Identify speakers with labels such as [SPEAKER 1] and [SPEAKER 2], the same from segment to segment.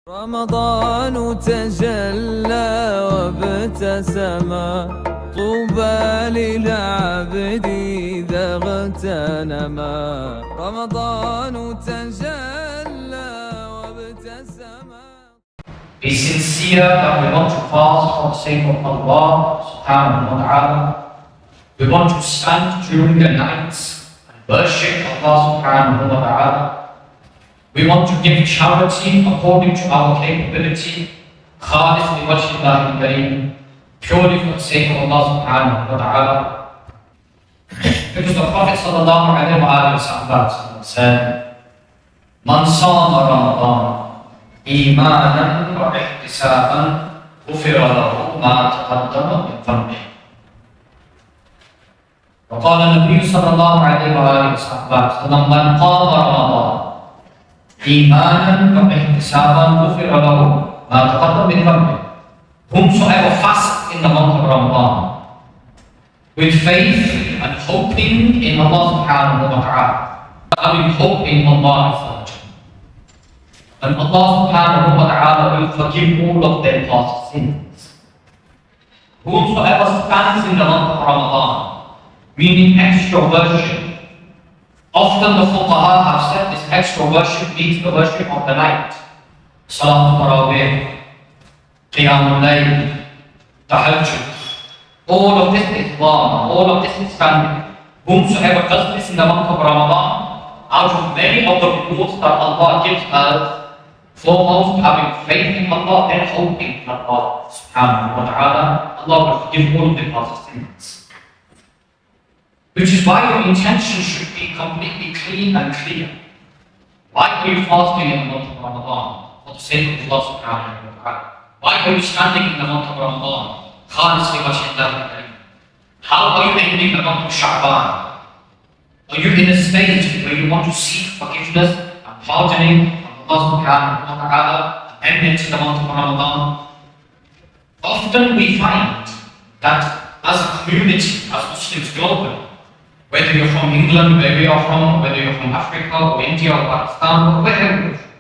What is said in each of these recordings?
[SPEAKER 1] رمضان تجلى وابتسم طوبى للعبد إذا اغتنما رمضان تجلى وابتسم.
[SPEAKER 2] Be sincere that we want to fast for the sake of Allah subhanahu wa ta'ala. We want to stand during the nights and worship Allah subhanahu wa ta'ala. We want to give charity according to our capability, Khalis liwajhillahi al-kareem, purely for the sake of Allah subhanahu wa ta'ala. Because the Prophet sallallahu alayhi wa sallam said, Man sama Ramadan إيمانا واحتسابا غفر له ما تقدم من ذنبه. وقال النبي صلى الله عليه وآله وسلم من قام رمضان إيمانا واحتسابا غفر له ما تقدم من ذنبه. Whomsoever fasts in the month of Ramadan with faith and hoping in Allah subhanahu wa ta'ala, having hope in Allah, and Allah subhanahu wa ta'ala will forgive all of their past sins. Whosoever stands in the month of Ramadan, meaning extra worship. Often the fuqaha have said this extra worship means the worship of the night. Salat Tarawih, Qiyamul Layl, Tahajjud. All of this is Islam, all of this is standing. Whomsoever does this in the month of Ramadan, out of many of the rewards that Allah gives us, foremost, having faith in Allah and hoping in Allah subhanahu wa ta'ala, Allah will forgive all of the past sins. Which is why your intention should be completely clean and clear. Why are you fasting in the month of Ramadan? For the sake of Allah subhanahu wa ta'ala. Why are you standing in the month of Ramadan? Khalis liwajhillahi al-kareem. How are you ending the month of Sha'ban? Are you in a state where you want to seek forgiveness and pardoning Allah subhanahu wa ta'ala and into the month of Ramadan? Often we find that as a community, as Muslims globally, whether you're from England, where we are from, whether you're from Africa or India or Pakistan or wherever you're from,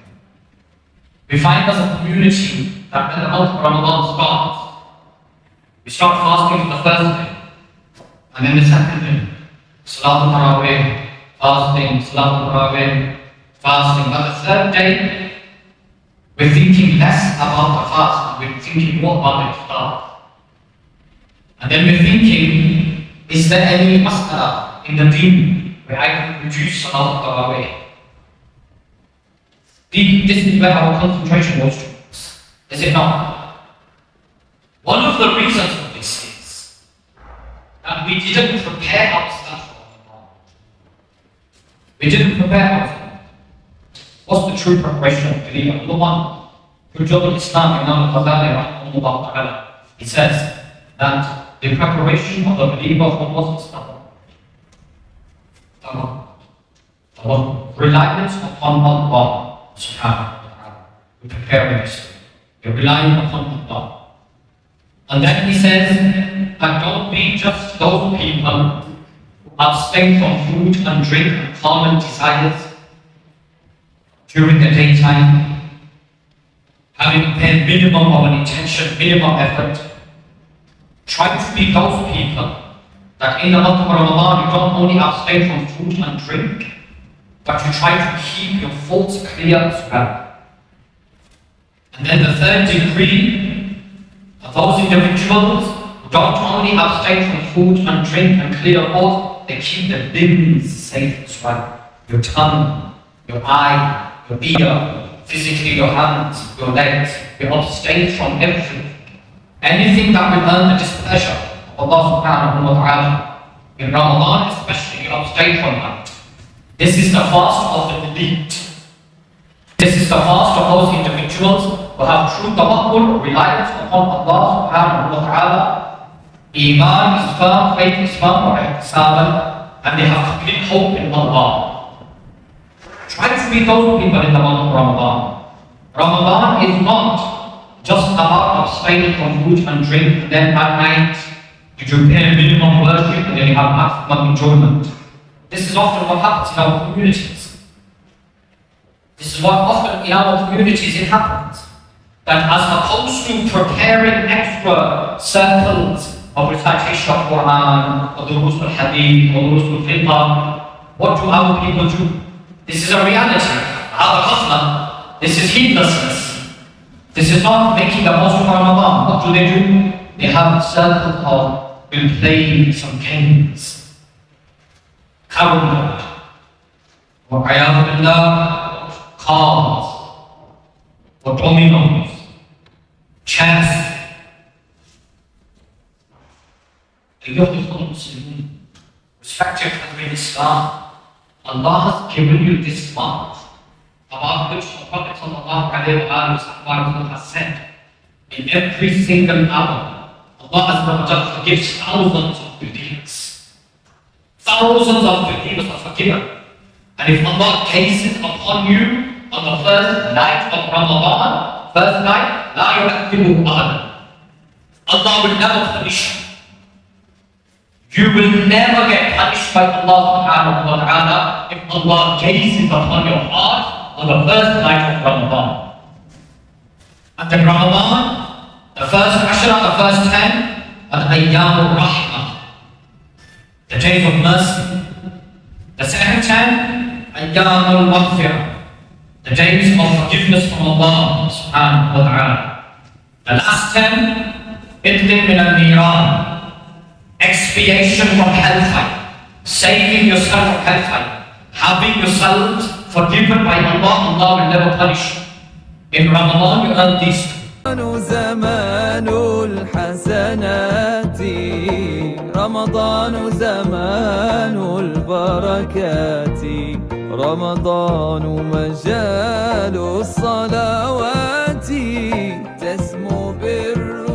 [SPEAKER 2] we find as a community that when the month of Ramadan starts, we start fasting for the first day, and then the second day, Salatul Tarawih, fasting, Salatul Tarawih, fasting. But the third day, we're thinking less about the fast, we're thinking more about the iftar. And then we're thinking, is there any mas'ala in the deen where I can reduce Salat Tarawih? This is where our concentration goes towards, is it not? One of the reasons for this is that we didn't prepare ourselves for Ramadan. We didn't prepare ourselves. What's the true preparation of belief? Number one, Hujjat al-Islam, Imam al-Ghazali, he says that the preparation of the believer for what's Islam? Reliance upon Allah subhanahu wa ta'ala. We prepare yourself. You're relying upon Allah. And then he says that don't be just those people who abstain from food and drink and common desires during the daytime, having a bare minimum of an intention, minimum effort. Try to be those people that in the month of Ramadan you don't only abstain from food and drink, but you try to keep your thoughts clear as well. And then the third degree are those individuals who don't only abstain from food and drink and clear thoughts, they keep their limbs safe as well. Your tongue, your eye, your ear, physically your hands, your legs, you abstain from everything. Anything that will earn the displeasure of Allah subhanahu wa ta'ala. In Ramadan especially, you abstain from that. This is the fast of the elite. This is the fast of those individuals who have true tawakkul, reliance upon Allah subhanahu wa ta'ala. Iman is firm, faith is firm, and they have complete hope in Allah. Try to be those people in the month of Ramadan. Ramadan is not just about abstaining from food and drink, and then at night you do bare minimum worship and then you have maximum enjoyment. This is often what happens in our communities. This is what often in our communities it happens. that as opposed to preparing extra circles of recitation of Quran, or the Durus al-Hadith, or the Durus al-Fiqh, what do our people do? This is a reality. This is heedlessness. This is not making the most of Ramadan. What do? They have a circle of, will play some games. Carrom board. Or cards. Or dominoes. Chess. Respected country in Islam, Allah has given you this month, about which the Prophet ﷺ has said, in every single hour, Allah forgives thousands of believers. Thousands of believers are forgiven. And if Allah cases upon you on the first night of Ramadan, first night, لا يعذبه أحد. Allah will never punish you. You will never get punished by Allah subhanahu wa ta'ala if Allah gazes upon your heart on the first night of Ramadan. And in Ramadan, the first Ashra, the first 10, are Ayyam al-Rahmah, the days of mercy. The second 10, Ayyam al-Maghfirah, the days of forgiveness from Allah subhanahu wa ta'ala. The last 10, Idlin min al-Niran, expiation from hellfire, saving yourself from hellfire, having yourself forgiven by Allah. Allah will never punish you. In Ramadan you earn these.
[SPEAKER 1] زمان الحسنات رمضان زمان البركات رمضان مجال الصلوات تسمو بالرحمة